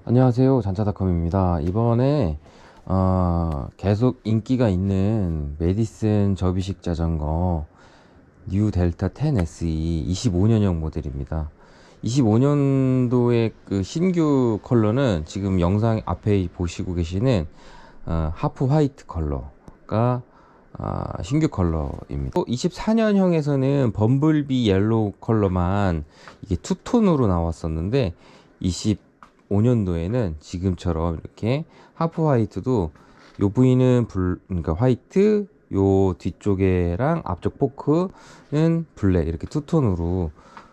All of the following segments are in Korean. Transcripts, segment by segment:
안녕하세요, 잔차닷컴입니다. 이번에 계속 인기가 있는 메디슨 접이식 자전거 뉴 델타 10 SE 25년형 모델입니다. 25년도의 그 신규 컬러는 지금 영상 앞에 보시고 계시는 하프 화이트 컬러가 신규 컬러입니다. 24년형에서는 범블비 옐로우 컬러만 이게 투톤으로 나왔었는데 25년도에는 지금처럼 이렇게 하프 화이트도 요 부위는 그러니까 화이트, 요 뒤쪽에랑 앞쪽 포크는 블랙 이렇게 투톤으로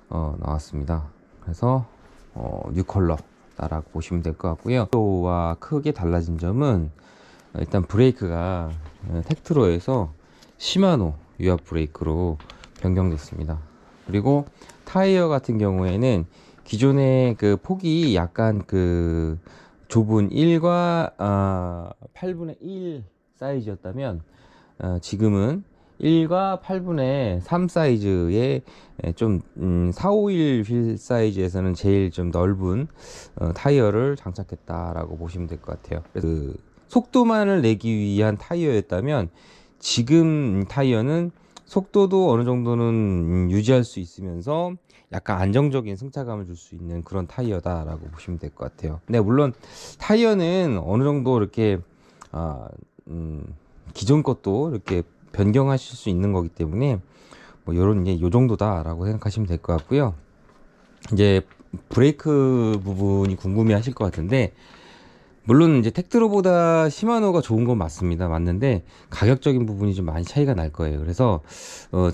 나왔습니다. 그래서 뉴 컬러다라고 보시면 될 것 같고요. 와 크게 달라진 점은 일단 브레이크가 텍트로에서 시마노 유압 브레이크로 변경됐습니다. 그리고 타이어 같은 경우에는 기존의 그 폭이 약간 그 좁은 1과 8분의 1 사이즈였다면 지금은 1과 8분의 3 사이즈의 좀 451 휠 사이즈에서는 제일 좀 넓은 타이어를 장착했다라고 보시면 될 것 같아요. 그래서 그 속도만을 내기 위한 타이어였다면 지금 타이어는 속도도 어느 정도는 유지할 수 있으면서 약간 안정적인 승차감을 줄 수 있는 그런 타이어다라고 보시면 될 것 같아요. 근데 물론 타이어는 어느 정도 이렇게 기존 것도 이렇게 변경하실 수 있는 거기 때문에 뭐 요런 이제 요 정도다라고 생각하시면 될 것 같고요. 이제 브레이크 부분이 궁금해 하실 것 같은데, 물론 이제 텍트로보다 시마노가 좋은 건 맞습니다. 맞는데 가격적인 부분이 좀 많이 차이가 날 거예요. 그래서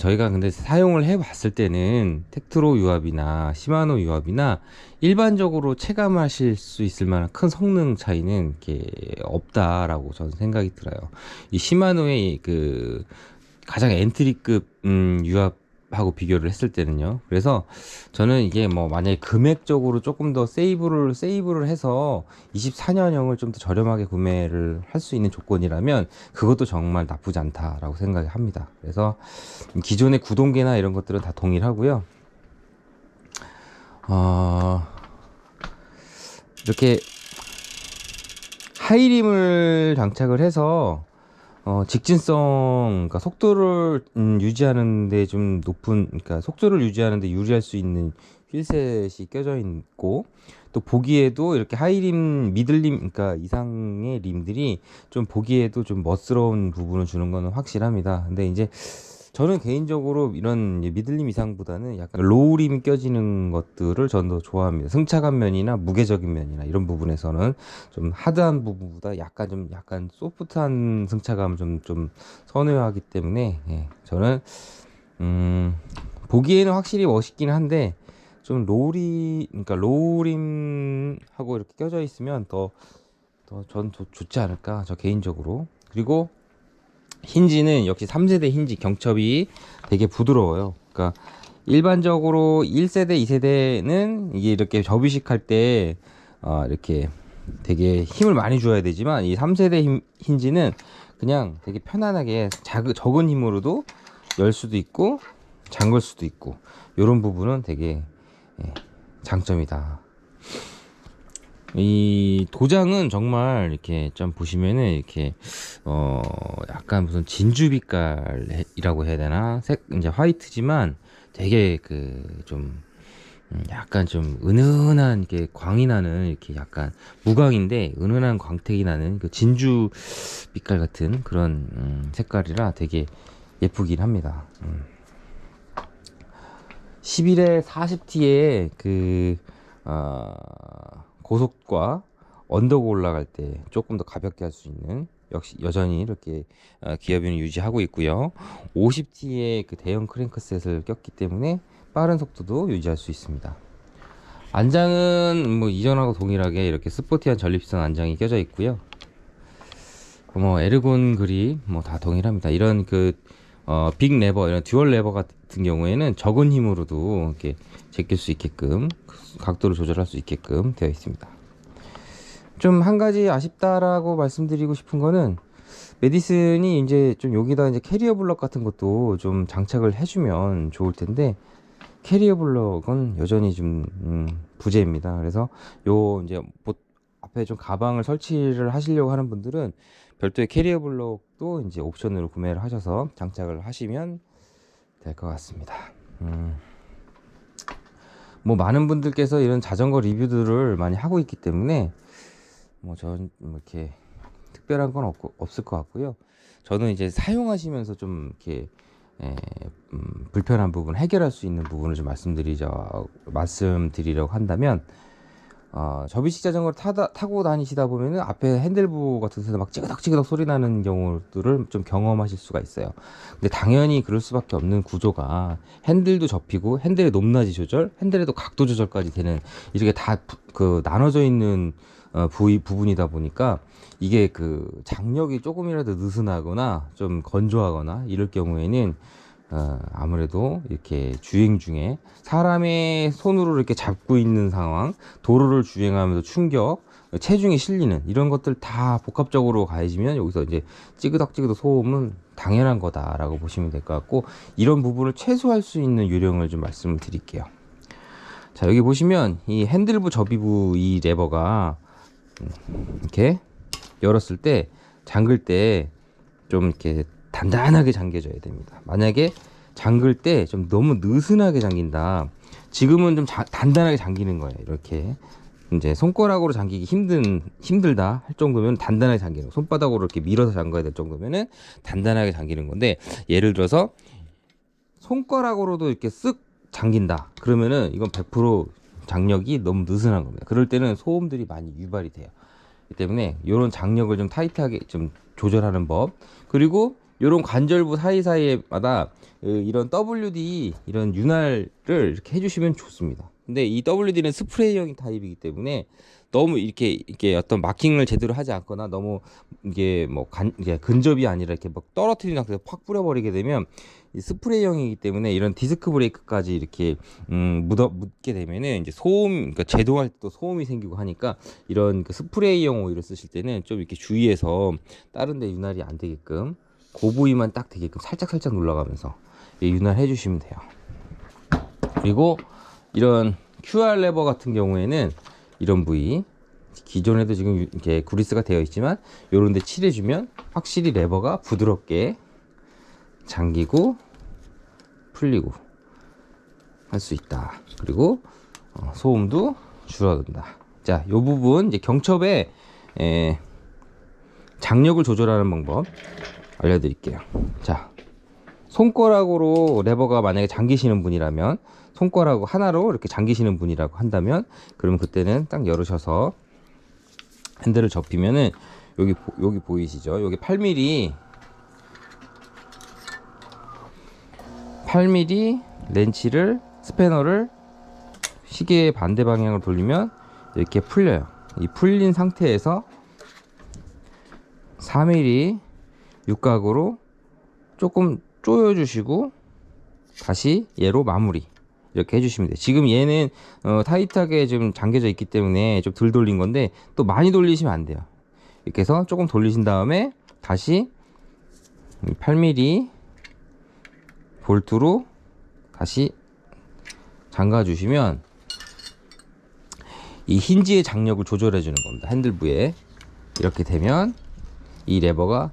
저희가 근데 사용을 해 봤을 때는 텍트로 유압이나 시마노 유압이나 일반적으로 체감하실 수 있을 만한 큰 성능 차이는 이렇게 없다라고 저는 생각이 들어요. 이 시마노의 그 가장 엔트리급 유압하고 비교를 했을 때는요. 그래서 저는 이게 뭐 만약에 금액적으로 조금 더 세이브를 해서 24년형을 좀 더 저렴하게 구매를 할 수 있는 조건이라면 그것도 정말 나쁘지 않다라고 생각을 합니다. 그래서 기존의 구동계나 이런 것들은 다 동일하고요. 이렇게 하이림을 장착을 해서 직진성, 그러니까 속도를 유지하는데 좀 높은, 그러니까 속도를 유지하는데 유리할 수 있는 휠셋이 껴져 있고, 또 보기에도 이렇게 하이림, 미들림, 그러니까 이상의 림들이 좀 보기에도 좀 멋스러운 부분을 주는 거는 확실합니다. 근데 이제 저는 개인적으로 이런 미들림 이상보다는 약간 로우림이 껴지는 것들을 전 더 좋아합니다. 승차감 면이나 무게적인 면이나 이런 부분에서는 좀 하드한 부분보다 약간 소프트한 승차감을 좀 선호하기 때문에, 예, 저는 보기에는 확실히 멋있긴 한데 좀 그러니까 로우림하고 이렇게 껴져 있으면 더 전 좋지 않을까, 저 개인적으로. 그리고 힌지는 역시 3세대 힌지 경첩이 되게 부드러워요. 그러니까 일반적으로 1세대, 2세대는 이게 이렇게 접이식 할 때 이렇게 되게 힘을 많이 줘야 되지만 이 3세대 힌지는 그냥 되게 편안하게 적은 힘으로도 열 수도 있고 잠글 수도 있고, 이런 부분은 되게, 예, 장점이다. 이 도장은 정말 이렇게 좀 보시면은 이렇게 약간 무슨 진주 빛깔이라고 해야 되나, 색 이제 화이트지만 되게 그 좀 약간 좀 은은한 게 광이 나는, 이렇게 약간 무광인데 은은한 광택이 나는 그 진주 빛깔 같은 그런 색깔이라 되게 예쁘긴 합니다. 11에 40T에 그 고속과 언덕 올라갈 때 조금 더 가볍게 할 수 있는, 역시 여전히 이렇게 기어비는 유지하고 있고요. 50T의 그 대형 크랭크셋을 꼈기 때문에 빠른 속도도 유지할 수 있습니다. 안장은 뭐 이전하고 동일하게 이렇게 스포티한 전립선 안장이 껴져 있고요. 뭐 에르곤 그립 뭐 다 동일합니다. 이런 그 빅 레버, 이런 듀얼 레버 같은 경우에는 적은 힘으로도 이렇게 제낄 수 있게끔, 각도를 조절할 수 있게끔 되어 있습니다. 좀 한 가지 아쉽다라고 말씀드리고 싶은 거는, 메디슨이 이제 좀 여기다 이제 캐리어 블럭 같은 것도 좀 장착을 해주면 좋을 텐데, 캐리어 블럭은 여전히 좀 부재입니다. 그래서 요 이제 앞에 좀 가방을 설치를 하시려고 하는 분들은 별도의 캐리어 블록도 이제 옵션으로 구매를 하셔서 장착을 하시면 될 것 같습니다. 뭐 많은 분들께서 이런 자전거 리뷰들을 많이 하고 있기 때문에 뭐 전 이렇게 특별한 건 없을 것 같고요. 저는 이제 사용하시면서 좀 이렇게 불편한 부분, 해결할 수 있는 부분을 좀 말씀드리려고 한다면, 접이식 자전거를 타고 다니시다 보면은 앞에 핸들부 같은 데서 막 찌그덕찌그덕 소리 나는 경우들을 좀 경험하실 수가 있어요. 근데 당연히 그럴 수밖에 없는 구조가 핸들도 접히고 핸들의 높낮이 조절, 핸들에도 각도 조절까지 되는 이렇게 다 나눠져 있는 부분이다 보니까 이게 그 장력이 조금이라도 느슨하거나 좀 건조하거나 이럴 경우에는 아무래도 이렇게 주행 중에 사람의 손으로 이렇게 잡고 있는 상황, 도로를 주행하면서 충격, 체중이 실리는 이런 것들 다 복합적으로 가해지면 여기서 이제 찌그덕찌그덕 소음은 당연한 거다라고 보시면 될 것 같고, 이런 부분을 최소화할 수 있는 요령을 좀 말씀을 드릴게요. 자, 여기 보시면 이 핸들부 접이부 이 레버가 이렇게 열었을 때, 잠글 때 좀 이렇게 단단하게 잠겨져야 됩니다. 만약에 잠글 때 좀 너무 느슨하게 잠긴다, 지금은 좀 단단하게 잠기는 거예요. 이렇게 이제 손가락으로 잠기기 힘들다 할 정도면 단단하게 잠기는 거, 손바닥으로 이렇게 밀어서 잠가야 될 정도면은 단단하게 잠기는 건데, 예를 들어서 손가락으로도 이렇게 쓱 잠긴다 그러면은 이건 100% 장력이 너무 느슨한 겁니다. 그럴 때는 소음들이 많이 유발이 돼요. 이 때문에 이런 장력을 좀 타이트하게 좀 조절하는 법, 그리고 이런 관절부 사이사이마다 이런 WD 이런 윤활을 이렇게 해주시면 좋습니다. 근데 이 WD는 스프레이형 타입이기 때문에 너무 이렇게 어떤 마킹을 제대로 하지 않거나 너무 이게 뭐 이게 근접이 아니라 이렇게 막 떨어뜨린 상태에서 팍 뿌려버리게 되면, 이 스프레이형이기 때문에 이런 디스크 브레이크까지 이렇게 묻게 되면은 이제 소음, 그러니까 제동할 때도 소음이 생기고 하니까, 이런 그 스프레이형 오일을 쓰실 때는 좀 이렇게 주의해서 다른데 윤활이 안 되게끔 그 부위만 딱 되게끔 살짝 눌러가면서 윤활해 주시면 돼요. 그리고 이런 QR 레버 같은 경우에는 이런 부위, 기존에도 지금 이렇게 그리스가 되어 있지만 요런 데 칠해주면 확실히 레버가 부드럽게 잠기고 풀리고 할 수 있다. 그리고 소음도 줄어든다. 자, 요 부분 이제 경첩에 장력을 조절하는 방법 알려드릴게요. 자, 손가락으로 레버가 만약에 잠기시는 분이라면, 손가락 하나로 이렇게 잠기시는 분이라고 한다면, 그러면 그때는 딱 열으셔서 핸들을 접히면은 여기 보이시죠? 여기 8mm 렌치를, 스패너를 시계의 반대 방향으로 돌리면 이렇게 풀려요. 이 풀린 상태에서 4mm 육각으로 조금 조여주시고 다시 얘로 마무리 이렇게 해주시면 돼요. 지금 얘는 타이트하게 좀 잠겨져 있기 때문에 좀 덜 돌린 건데, 또 많이 돌리시면 안 돼요. 이렇게 해서 조금 돌리신 다음에 다시 8mm 볼트로 다시 잠가 주시면 이 힌지의 장력을 조절해 주는 겁니다. 핸들부에 이렇게 되면 이 레버가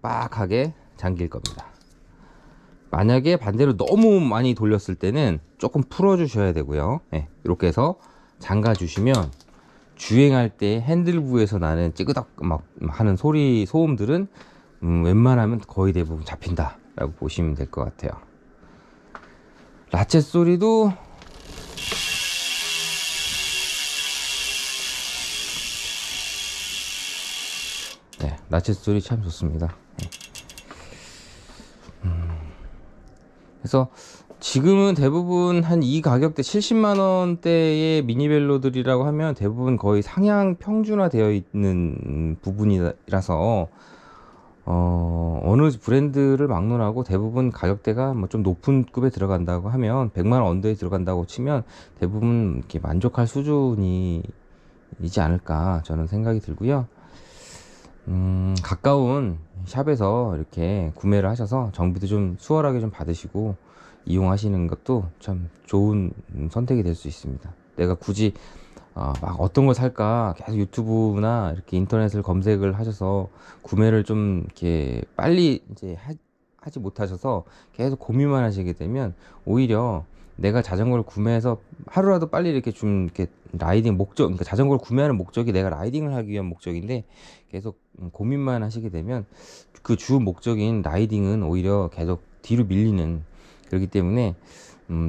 빡빡하게 잠길 겁니다. 만약에 반대로 너무 많이 돌렸을 때는 조금 풀어 주셔야 되고요. 네, 이렇게 해서 잠가 주시면 주행할 때 핸들부에서 나는 찌그덕 막 하는 소음들은 웬만하면 거의 대부분 잡힌다 라고 보시면 될 것 같아요. 라쳇 소리도 라쳇 소리 참 좋습니다. 그래서 지금은 대부분 한 이 가격대 70만원대의 미니벨로들이라고 하면 대부분 거의 상향 평준화 되어 있는 부분이라서 어느 브랜드를 막론하고 대부분 가격대가 뭐 좀 높은 급에 들어간다고 하면 100만원 언더에 들어간다고 치면 대부분 이렇게 만족할 수준이지 않을까 저는 생각이 들고요. 가까운 샵에서 이렇게 구매를 하셔서 정비도 좀 수월하게 좀 받으시고 이용하시는 것도 참 좋은 선택이 될 수 있습니다. 내가 굳이 막 어떤 걸 살까 계속 유튜브나 이렇게 인터넷을 검색을 하셔서 구매를 좀 이렇게 빨리 이제 하지 못하셔서 계속 고민만 하시게 되면 오히려 내가 자전거를 구매해서 하루라도 빨리 이렇게 좀 이렇게 라이딩 목적, 그러니까 자전거를 구매하는 목적이 내가 라이딩을 하기 위한 목적인데 계속 고민만 하시게 되면 그 주 목적인 라이딩은 오히려 계속 뒤로 밀리는, 그렇기 때문에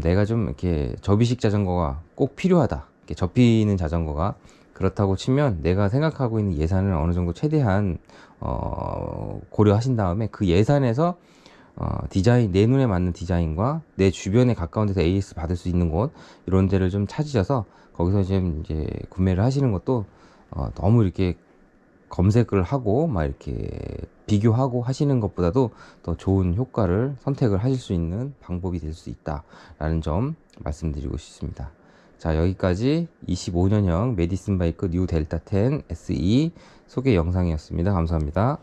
내가 좀 이렇게 접이식 자전거가 꼭 필요하다. 이렇게 접히는 자전거가 그렇다고 치면 내가 생각하고 있는 예산을 어느 정도 최대한 고려하신 다음에 그 예산에서 디자인, 내 눈에 맞는 디자인과 내 주변에 가까운 데서 AS 받을 수 있는 곳 이런 데를 좀 찾으셔서 거기서 좀 이제 구매를 하시는 것도 너무 이렇게 검색을 하고 막 이렇게 비교하고 하시는 것보다도 더 좋은 효과를 선택을 하실 수 있는 방법이 될 수 있다라는 점 말씀드리고 싶습니다. 자, 여기까지 25년형 메디슨 바이크 뉴 델타 10 SE 소개 영상이었습니다. 감사합니다.